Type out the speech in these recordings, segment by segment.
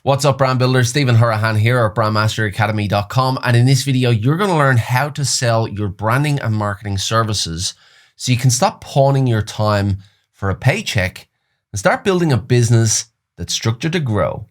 What's up, brand builder? Stephen Hurahan here at BrandMasterAcademy.com, and in this video you're going to learn how to sell your branding and marketing services so you can stop pawning your time for a paycheck and start building a business that's structured to grow.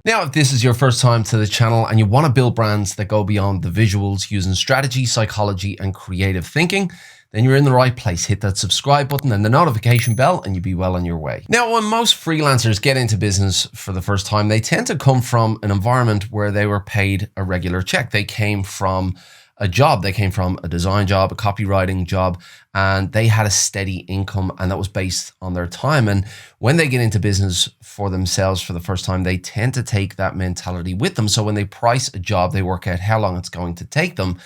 Now, if this is your first time to the channel and you want to build brands that go beyond the visuals using strategy, psychology, and creative thinking, then you're in the right place. Hit that subscribe button and the notification bell and you'll be well on your way. Now, when most freelancers get into business for the first time, they tend to come from an environment where they were paid a regular check. They came from a job, they came from a design job, a copywriting job, and they had a steady income, and that was based on their time. And when they get into business for themselves for the first time, they tend to take that mentality with them. So when they price a job, they work out how long it's going to take them,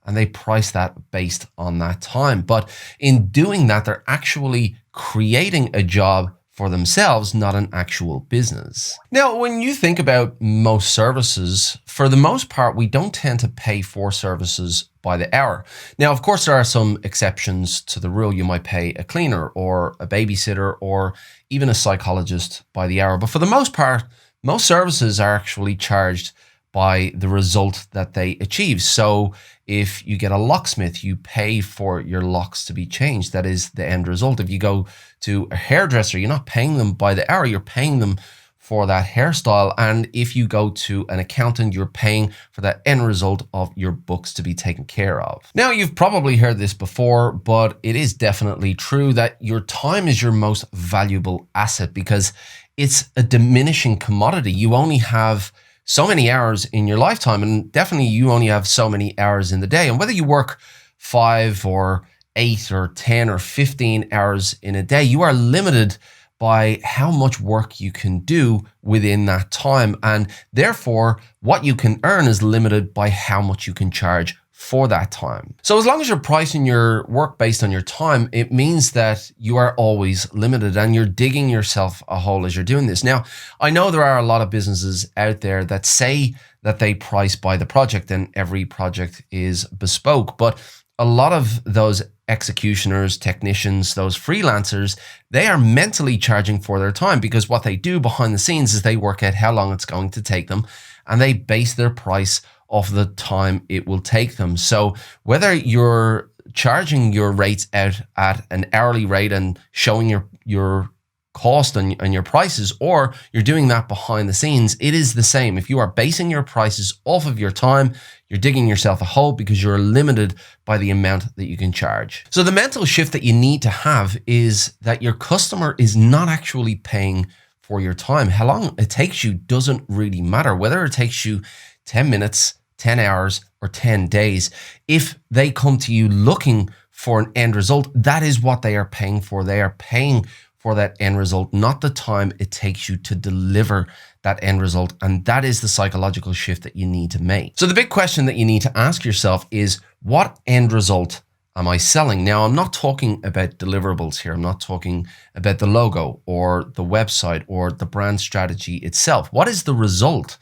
and they price that based on that time. But in doing that, they're actually creating a job for themselves, not an actual business. Now, when you think about most services, for the most part, we don't tend to pay for services by the hour. Now, of course, there are some exceptions to the rule. You might pay a cleaner or a babysitter or even a psychologist by the hour. But for the most part, most services are actually charged by the result that they achieve. So if you get a locksmith, you pay for your locks to be changed. That is the end result. If you go to a hairdresser, you're not paying them by the hour, you're paying them for that hairstyle. And if you go to an accountant, you're paying for that end result of your books to be taken care of. Now, you've probably heard this before, but it is definitely true that your time is your most valuable asset because it's a diminishing commodity. You only have so many hours in your lifetime, and definitely you only have so many hours in the day. And whether you work 5 or 8 or 10 or 15 hours in a day, you are limited by how much work you can do within that time. And therefore, what you can earn is limited by how much you can charge for that time. So as long as you're pricing your work based on your time, it means that you are always limited and you're digging yourself a hole as you're doing this. Now, I know there are a lot of businesses out there that say that they price by the project and every project is bespoke, but a lot of those executioners, technicians, those freelancers, they are mentally charging for their time because what they do behind the scenes is they work out how long it's going to take them and they base their price off the time it will take them. So whether you're charging your rates out at an hourly rate and showing your cost and your prices, or you're doing that behind the scenes, it is the same. If you are basing your prices off of your time, you're digging yourself a hole because you're limited by the amount that you can charge. So the mental shift that you need to have is that your customer is not actually paying for your time. How long it takes you doesn't really matter. Whether it takes you 10 minutes, 10 hours, or 10 days, if they come to you looking for an end result, that is what they are paying for. They are paying for that end result, not the time it takes you to deliver that end result. And that is the psychological shift that you need to make. So the big question that you need to ask yourself is, what end result am I selling? Now, I'm not talking about deliverables here. I'm not talking about the logo or the website or the brand strategy itself. What is the result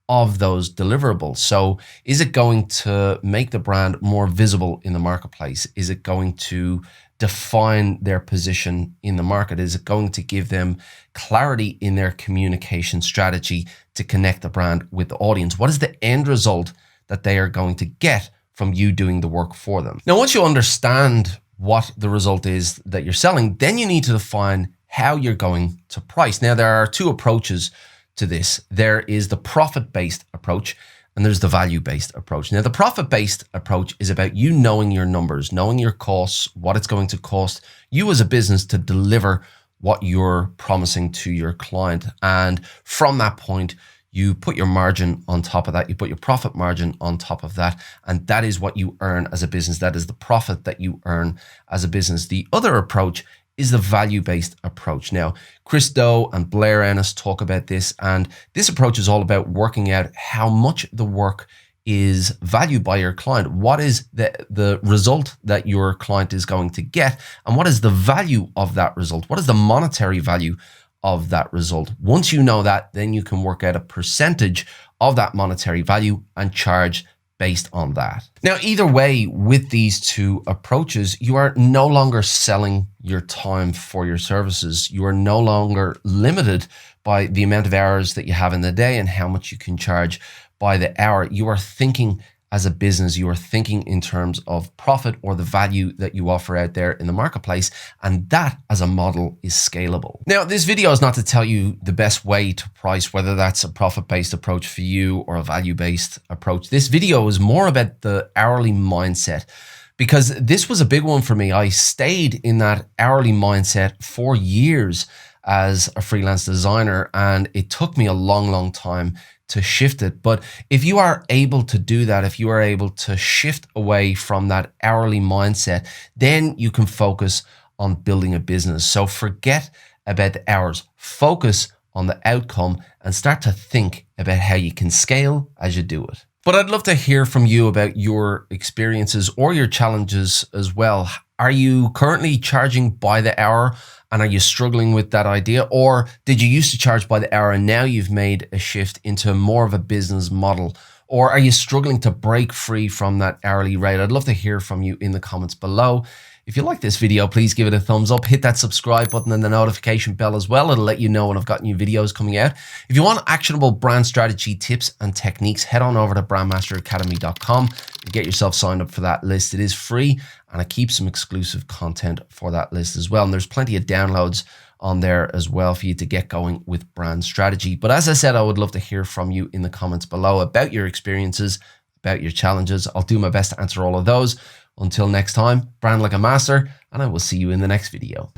of those deliverables? So is it going to make the brand more visible in the marketplace? Is it going to define their position in the market? Is it going to give them clarity in their communication strategy to connect the brand with the audience? What is the end result that they are going to get from you doing the work for them? Now, once you understand what the result is that you're selling, then you need to define how you're going to price. Now, there are two approaches to this. There is the profit-based approach and there's the value-based approach. Now, the profit-based approach is about you knowing your numbers, knowing your costs, what it's going to cost you as a business to deliver what you're promising to your client. And from that point, you put your margin on top of that, you put your profit margin on top of that, and that is what you earn as a business. That is the profit that you earn as a business. The other approach is the value-based approach. Now, Chris Do and Blair Ennis talk about this, and this approach is all about working out how much the work is valued by your client. What is the result that your client is going to get, and what is the value of that result? What is the monetary value of that result? Once you know that, then you can work out a percentage of that monetary value and charge based on that. Now, either way, with these two approaches, you are no longer selling your time for your services. You are no longer limited by the amount of hours that you have in the day and how much you can charge by the hour. You are thinking as a business, you are thinking in terms of profit or the value that you offer out there in the marketplace. And that as a model is scalable. Now, this video is not to tell you the best way to price, whether that's a profit-based approach for you or a value-based approach. This video is more about the hourly mindset, because this was a big one for me. I stayed in that hourly mindset for years as a freelance designer, and it took me a long time to shift it. But if you are able to do that, if you are able to shift away from that hourly mindset, then you can focus on building a business. So forget about the hours, focus on the outcome and start to think about how you can scale as you do it. But I'd love to hear from you about your experiences or your challenges as well. Are you currently charging by the hour? And are you struggling with that idea? Or did you used to charge by the hour and now you've made a shift into more of a business model? Or are you struggling to break free from that hourly rate? I'd love to hear from you in the comments below. If you like this video, please give it a thumbs up, hit that subscribe button and the notification bell as well. It'll let you know when I've got new videos coming out. If you want actionable brand strategy tips and techniques, head on over to BrandMasterAcademy.com and get yourself signed up for that list. It is free and I keep some exclusive content for that list as well. And there's plenty of downloads on there as well for you to get going with brand strategy. But as I said, I would love to hear from you in the comments below about your experiences, about your challenges. I'll do my best to answer all of those. Until next time, brand like a master, and I will see you in the next video.